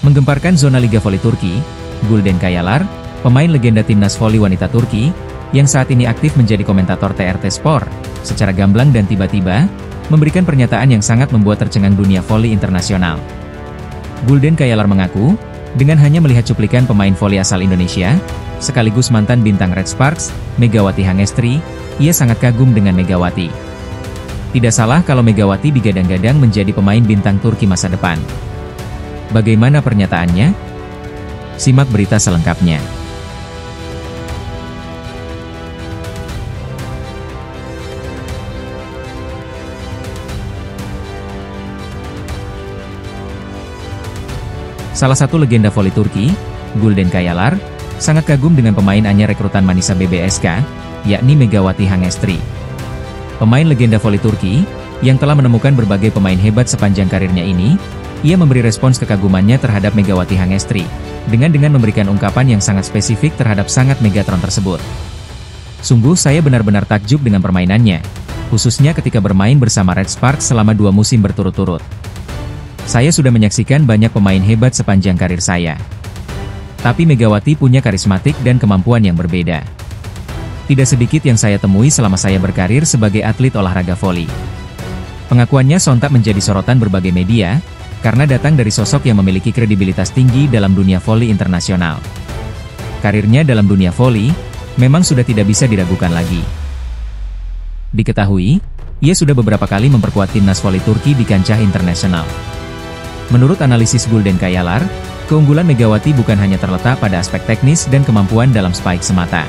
Menggemparkan zona Liga Voli Turki, Gülden Kayalar, pemain legenda timnas voli wanita Turki, yang saat ini aktif menjadi komentator TRT Sport, secara gamblang dan tiba-tiba, memberikan pernyataan yang sangat membuat tercengang dunia voli internasional. Gülden Kayalar mengaku, dengan hanya melihat cuplikan pemain voli asal Indonesia, sekaligus mantan bintang Red Sparks, Megawati Hangestri, ia sangat kagum dengan Megawati. Tidak salah kalau Megawati digadang-gadang menjadi pemain bintang Turki masa depan. Bagaimana pernyataannya? Simak berita selengkapnya. Salah satu legenda voli Turki, Gülden Kayalar, sangat kagum dengan pemain anyar rekrutan Manisa BBSK, yakni Megawati Hangestri. Pemain legenda voli Turki, yang telah menemukan berbagai pemain hebat sepanjang karirnya ini, ia memberi respons kekagumannya terhadap Megawati Hangestri, dengan memberikan ungkapan yang sangat spesifik terhadap sangat Megatron tersebut. Sungguh saya benar-benar takjub dengan permainannya, khususnya ketika bermain bersama Red Sparks selama 2 musim berturut-turut. Saya sudah menyaksikan banyak pemain hebat sepanjang karir saya. Tapi Megawati punya karismatik dan kemampuan yang berbeda. Tidak sedikit yang saya temui selama saya berkarir sebagai atlet olahraga voli. Pengakuannya sontak menjadi sorotan berbagai media, karena datang dari sosok yang memiliki kredibilitas tinggi dalam dunia voli internasional. Karirnya dalam dunia voli, memang sudah tidak bisa diragukan lagi. Diketahui, ia sudah beberapa kali memperkuat timnas voli Turki di kancah internasional. Menurut analisis Gülden Kayalar, keunggulan Megawati bukan hanya terletak pada aspek teknis dan kemampuan dalam spike semata.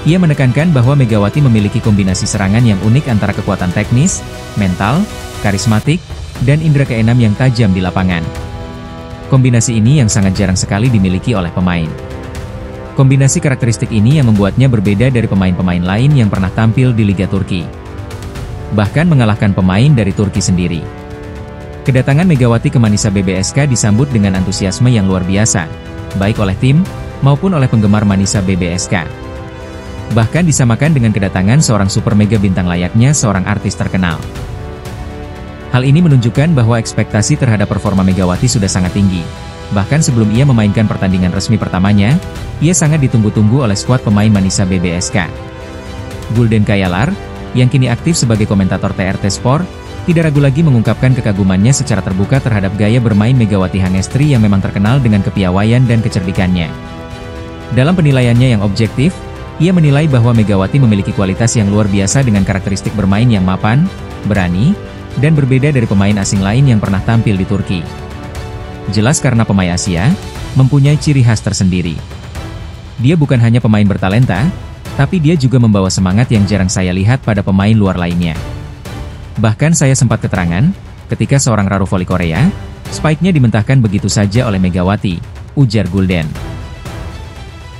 Ia menekankan bahwa Megawati memiliki kombinasi serangan yang unik antara kekuatan teknis, mental, karismatik, dan indera keenam yang tajam di lapangan. Kombinasi ini yang sangat jarang sekali dimiliki oleh pemain. Kombinasi karakteristik ini yang membuatnya berbeda dari pemain-pemain lain yang pernah tampil di Liga Turki. Bahkan mengalahkan pemain dari Turki sendiri. Kedatangan Megawati ke Manisa BBSK disambut dengan antusiasme yang luar biasa, baik oleh tim, maupun oleh penggemar Manisa BBSK. Bahkan disamakan dengan kedatangan seorang super mega bintang layaknya seorang artis terkenal. Hal ini menunjukkan bahwa ekspektasi terhadap performa Megawati sudah sangat tinggi. Bahkan sebelum ia memainkan pertandingan resmi pertamanya, ia sangat ditunggu-tunggu oleh skuad pemain Manisa BBSK. Gülden Kayalar, yang kini aktif sebagai komentator TRT Sport, tidak ragu lagi mengungkapkan kekagumannya secara terbuka terhadap gaya bermain Megawati Hangestri yang memang terkenal dengan kepiawaian dan kecerdikannya. Dalam penilaiannya yang objektif, ia menilai bahwa Megawati memiliki kualitas yang luar biasa dengan karakteristik bermain yang mapan, berani, dan berbeda dari pemain asing lain yang pernah tampil di Turki. Jelas karena pemain Asia, mempunyai ciri khas tersendiri. Dia bukan hanya pemain bertalenta, tapi dia juga membawa semangat yang jarang saya lihat pada pemain luar lainnya. Bahkan saya sempat keterangan, ketika seorang raro voli Korea, spike-nya dimentahkan begitu saja oleh Megawati, ujar Gülden.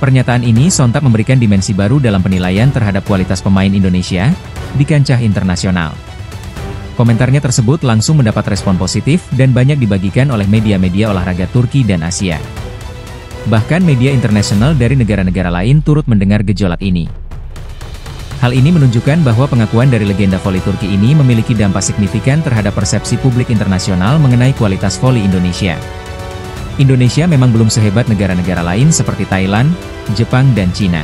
Pernyataan ini sontak memberikan dimensi baru dalam penilaian terhadap kualitas pemain Indonesia di kancah internasional. Komentarnya tersebut langsung mendapat respon positif dan banyak dibagikan oleh media-media olahraga Turki dan Asia. Bahkan media internasional dari negara-negara lain turut mendengar gejolak ini. Hal ini menunjukkan bahwa pengakuan dari legenda voli Turki ini memiliki dampak signifikan terhadap persepsi publik internasional mengenai kualitas voli Indonesia. Indonesia memang belum sehebat negara-negara lain seperti Thailand, Jepang, dan Cina.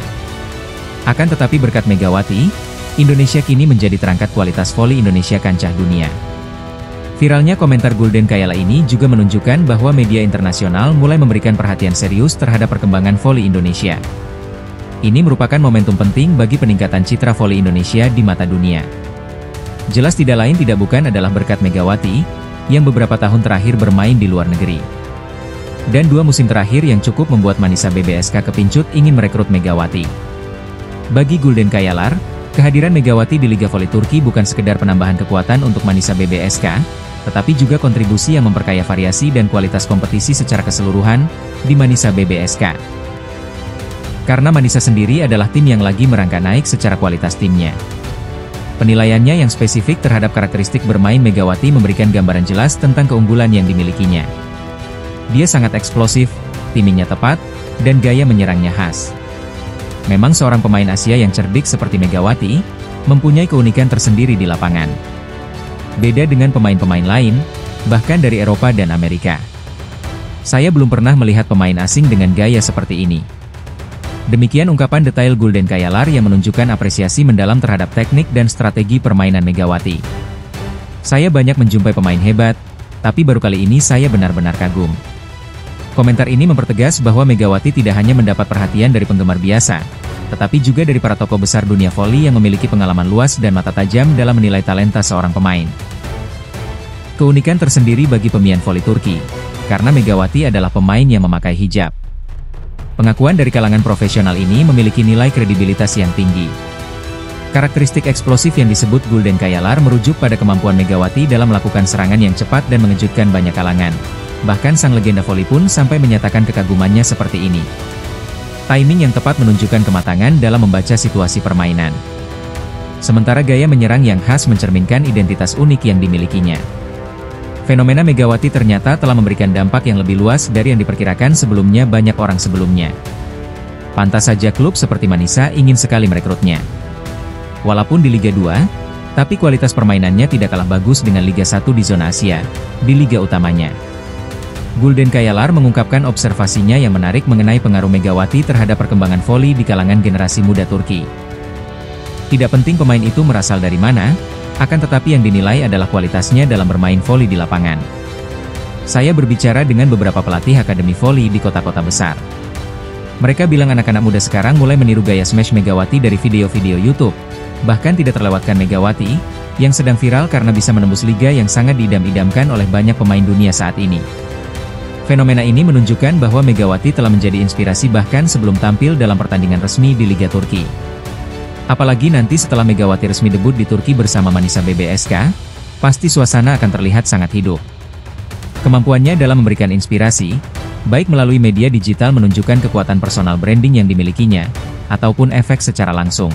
Akan tetapi berkat Megawati, Indonesia kini menjadi terangkat kualitas voli Indonesia kancah dunia. Viralnya komentar Gülden Kayalar ini juga menunjukkan bahwa media internasional mulai memberikan perhatian serius terhadap perkembangan voli Indonesia. Ini merupakan momentum penting bagi peningkatan citra voli Indonesia di mata dunia. Jelas tidak lain tidak bukan adalah berkat Megawati, yang beberapa tahun terakhir bermain di luar negeri. Dan 2 musim terakhir yang cukup membuat Manisa BBSK kepincut ingin merekrut Megawati. Bagi Gülden Kayalar, kehadiran Megawati di Liga Voli Turki bukan sekedar penambahan kekuatan untuk Manisa BBSK, tetapi juga kontribusi yang memperkaya variasi dan kualitas kompetisi secara keseluruhan di Manisa BBSK. Karena Manisa sendiri adalah tim yang lagi merangkak naik secara kualitas timnya. Penilaiannya yang spesifik terhadap karakteristik bermain Megawati memberikan gambaran jelas tentang keunggulan yang dimilikinya. Dia sangat eksplosif, timingnya tepat, dan gaya menyerangnya khas. Memang seorang pemain Asia yang cerdik seperti Megawati, mempunyai keunikan tersendiri di lapangan. Beda dengan pemain-pemain lain, bahkan dari Eropa dan Amerika. Saya belum pernah melihat pemain asing dengan gaya seperti ini. Demikian ungkapan detail Gulden Kaiyalar yang menunjukkan apresiasi mendalam terhadap teknik dan strategi permainan Megawati. Saya banyak menjumpai pemain hebat, tapi baru kali ini saya benar-benar kagum. Komentar ini mempertegas bahwa Megawati tidak hanya mendapat perhatian dari penggemar biasa, tetapi juga dari para tokoh besar dunia voli yang memiliki pengalaman luas dan mata tajam dalam menilai talenta seorang pemain. Keunikan tersendiri bagi pemain voli Turki, karena Megawati adalah pemain yang memakai hijab. Pengakuan dari kalangan profesional ini memiliki nilai kredibilitas yang tinggi. Karakteristik eksplosif yang disebut Gulden Kaiyalar merujuk pada kemampuan Megawati dalam melakukan serangan yang cepat dan mengejutkan banyak kalangan. Bahkan sang legenda voli pun sampai menyatakan kekagumannya seperti ini. Timing yang tepat menunjukkan kematangan dalam membaca situasi permainan. Sementara gaya menyerang yang khas mencerminkan identitas unik yang dimilikinya. Fenomena Megawati ternyata telah memberikan dampak yang lebih luas dari yang diperkirakan sebelumnya banyak orang sebelumnya. Pantas saja klub seperti Manisa ingin sekali merekrutnya. Walaupun di Liga 2, tapi kualitas permainannya tidak kalah bagus dengan Liga 1 di zona Asia, di liga utamanya. Gulden Kaiyalar mengungkapkan observasinya yang menarik mengenai pengaruh Megawati terhadap perkembangan voli di kalangan generasi muda Turki. Tidak penting pemain itu berasal dari mana, akan tetapi yang dinilai adalah kualitasnya dalam bermain voli di lapangan. Saya berbicara dengan beberapa pelatih akademi voli di kota-kota besar. Mereka bilang anak-anak muda sekarang mulai meniru gaya smash Megawati dari video-video YouTube. Bahkan tidak terlewatkan Megawati, yang sedang viral karena bisa menembus liga yang sangat diidam-idamkan oleh banyak pemain dunia saat ini. Fenomena ini menunjukkan bahwa Megawati telah menjadi inspirasi bahkan sebelum tampil dalam pertandingan resmi di Liga Turki. Apalagi nanti setelah Megawati resmi debut di Turki bersama Manisa BBSK, pasti suasana akan terlihat sangat hidup. Kemampuannya dalam memberikan inspirasi, baik melalui media digital menunjukkan kekuatan personal branding yang dimilikinya, ataupun efek secara langsung.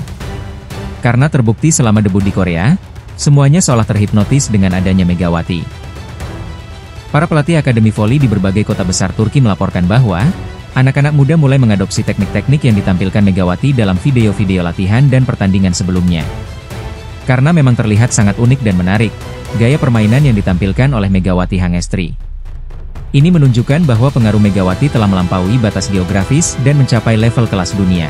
Karena terbukti selama debut di Korea, semuanya seolah terhipnotis dengan adanya Megawati. Para pelatih akademi voli di berbagai kota besar Turki melaporkan bahwa anak-anak muda mulai mengadopsi teknik-teknik yang ditampilkan Megawati dalam video-video latihan dan pertandingan sebelumnya. Karena memang terlihat sangat unik dan menarik, gaya permainan yang ditampilkan oleh Megawati Hangestri. Ini menunjukkan bahwa pengaruh Megawati telah melampaui batas geografis dan mencapai level kelas dunia.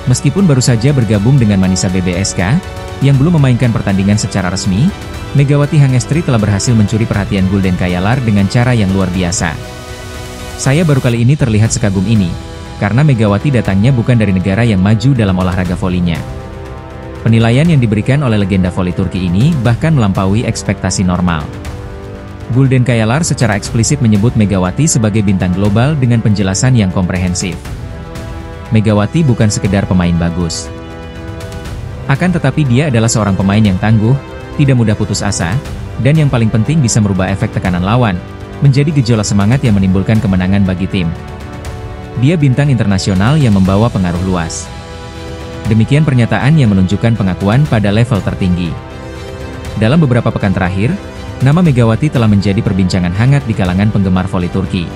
Meskipun baru saja bergabung dengan Manisa BBSK, yang belum memainkan pertandingan secara resmi, Megawati Hangestri telah berhasil mencuri perhatian Gulden Kaiyalar dengan cara yang luar biasa. Saya baru kali ini terlihat sekagum ini, karena Megawati datangnya bukan dari negara yang maju dalam olahraga volinya. Penilaian yang diberikan oleh legenda voli Turki ini bahkan melampaui ekspektasi normal. Gulden Kaiyalar secara eksplisit menyebut Megawati sebagai bintang global dengan penjelasan yang komprehensif. Megawati bukan sekedar pemain bagus. Akan tetapi dia adalah seorang pemain yang tangguh, tidak mudah putus asa, dan yang paling penting bisa merubah efek tekanan lawan, menjadi gejolak semangat yang menimbulkan kemenangan bagi tim. Dia bintang internasional yang membawa pengaruh luas. Demikian pernyataan yang menunjukkan pengakuan pada level tertinggi. Dalam beberapa pekan terakhir, nama Megawati telah menjadi perbincangan hangat di kalangan penggemar voli Turki.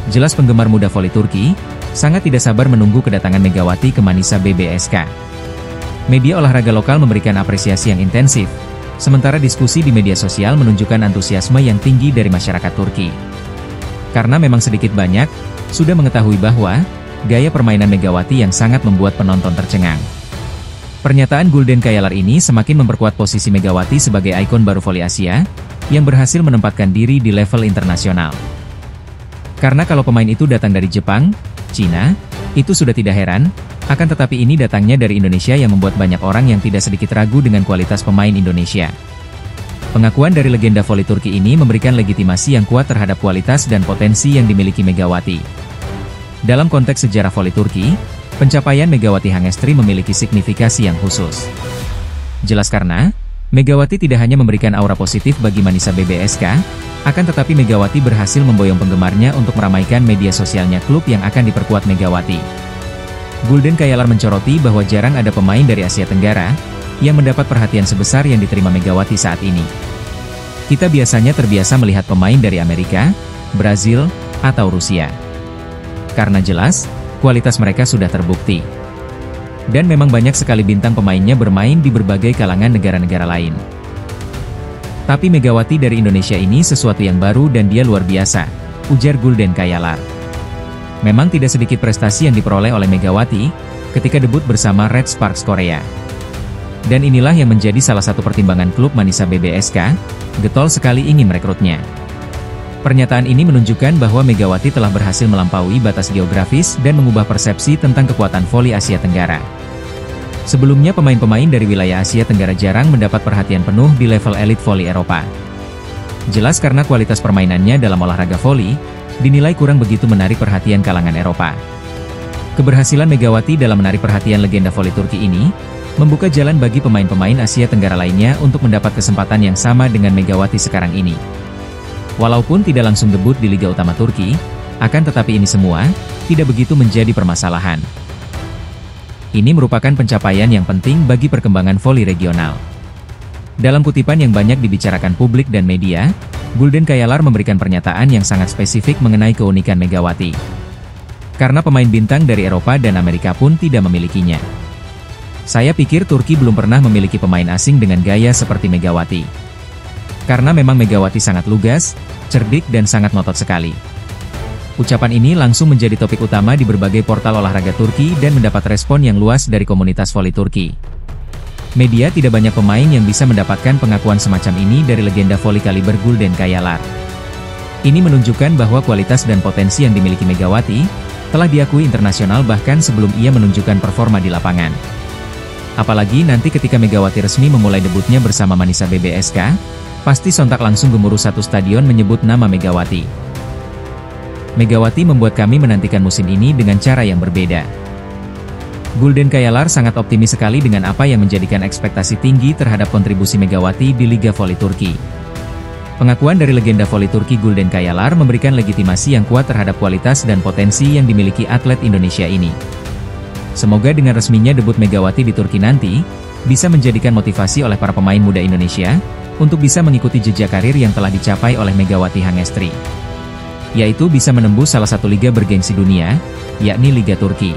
Jelas penggemar muda voli Turki sangat tidak sabar menunggu kedatangan Megawati ke Manisa BBSK. Media olahraga lokal memberikan apresiasi yang intensif, sementara diskusi di media sosial menunjukkan antusiasme yang tinggi dari masyarakat Turki. Karena memang sedikit banyak, sudah mengetahui bahwa, gaya permainan Megawati yang sangat membuat penonton tercengang. Pernyataan Gulden Kaiyalar ini semakin memperkuat posisi Megawati sebagai ikon baru voli Asia, yang berhasil menempatkan diri di level internasional. Karena kalau pemain itu datang dari Jepang, Cina, itu sudah tidak heran, akan tetapi ini datangnya dari Indonesia yang membuat banyak orang yang tidak sedikit ragu dengan kualitas pemain Indonesia. Pengakuan dari legenda voli Turki ini memberikan legitimasi yang kuat terhadap kualitas dan potensi yang dimiliki Megawati. Dalam konteks sejarah voli Turki, pencapaian Megawati Hangestri memiliki signifikasi yang khusus. Jelas karena, Megawati tidak hanya memberikan aura positif bagi Manisa BBSK, akan tetapi Megawati berhasil memboyong penggemarnya untuk meramaikan media sosialnya klub yang akan diperkuat Megawati. Gulden Kaiyalar mencoroti bahwa jarang ada pemain dari Asia Tenggara yang mendapat perhatian sebesar yang diterima Megawati saat ini. Kita biasanya terbiasa melihat pemain dari Amerika, Brazil, atau Rusia. Karena jelas, kualitas mereka sudah terbukti. Dan memang banyak sekali bintang pemainnya bermain di berbagai kalangan negara-negara lain. Tapi Megawati dari Indonesia ini sesuatu yang baru dan dia luar biasa, ujar Gulden Kayalar. Memang tidak sedikit prestasi yang diperoleh oleh Megawati ketika debut bersama Red Sparks Korea. Dan inilah yang menjadi salah satu pertimbangan klub Manisa BBSK, getol sekali ingin merekrutnya. Pernyataan ini menunjukkan bahwa Megawati telah berhasil melampaui batas geografis dan mengubah persepsi tentang kekuatan voli Asia Tenggara. Sebelumnya pemain-pemain dari wilayah Asia Tenggara jarang mendapat perhatian penuh di level elit voli Eropa. Jelas karena kualitas permainannya dalam olahraga voli dinilai kurang begitu menarik perhatian kalangan Eropa. Keberhasilan Megawati dalam menarik perhatian legenda voli Turki ini, membuka jalan bagi pemain-pemain Asia Tenggara lainnya untuk mendapat kesempatan yang sama dengan Megawati sekarang ini. Walaupun tidak langsung debut di Liga Utama Turki, akan tetapi ini semua, tidak begitu menjadi permasalahan. Ini merupakan pencapaian yang penting bagi perkembangan voli regional. Dalam kutipan yang banyak dibicarakan publik dan media, Gulden Kayalar memberikan pernyataan yang sangat spesifik mengenai keunikan Megawati. Karena pemain bintang dari Eropa dan Amerika pun tidak memilikinya. Saya pikir Turki belum pernah memiliki pemain asing dengan gaya seperti Megawati. Karena memang Megawati sangat lugas, cerdik dan sangat ngotot sekali. Ucapan ini langsung menjadi topik utama di berbagai portal olahraga Turki dan mendapat respon yang luas dari komunitas voli Turki. Media tidak banyak pemain yang bisa mendapatkan pengakuan semacam ini dari legenda voli kaliber Gulden Kayalar. Ini menunjukkan bahwa kualitas dan potensi yang dimiliki Megawati telah diakui internasional bahkan sebelum ia menunjukkan performa di lapangan. Apalagi nanti ketika Megawati resmi memulai debutnya bersama Manisa BBSK, pasti sontak langsung gemuruh satu stadion menyebut nama Megawati. Megawati membuat kami menantikan musim ini dengan cara yang berbeda. Gulden Kayalar sangat optimis sekali dengan apa yang menjadikan ekspektasi tinggi terhadap kontribusi Megawati di Liga Voli Turki. Pengakuan dari legenda voli Turki Gulden Kayalar memberikan legitimasi yang kuat terhadap kualitas dan potensi yang dimiliki atlet Indonesia ini. Semoga dengan resminya debut Megawati di Turki nanti, bisa menjadikan motivasi oleh para pemain muda Indonesia, untuk bisa mengikuti jejak karir yang telah dicapai oleh Megawati Hangestri. Yaitu bisa menembus salah satu liga bergengsi dunia, yakni Liga Turki.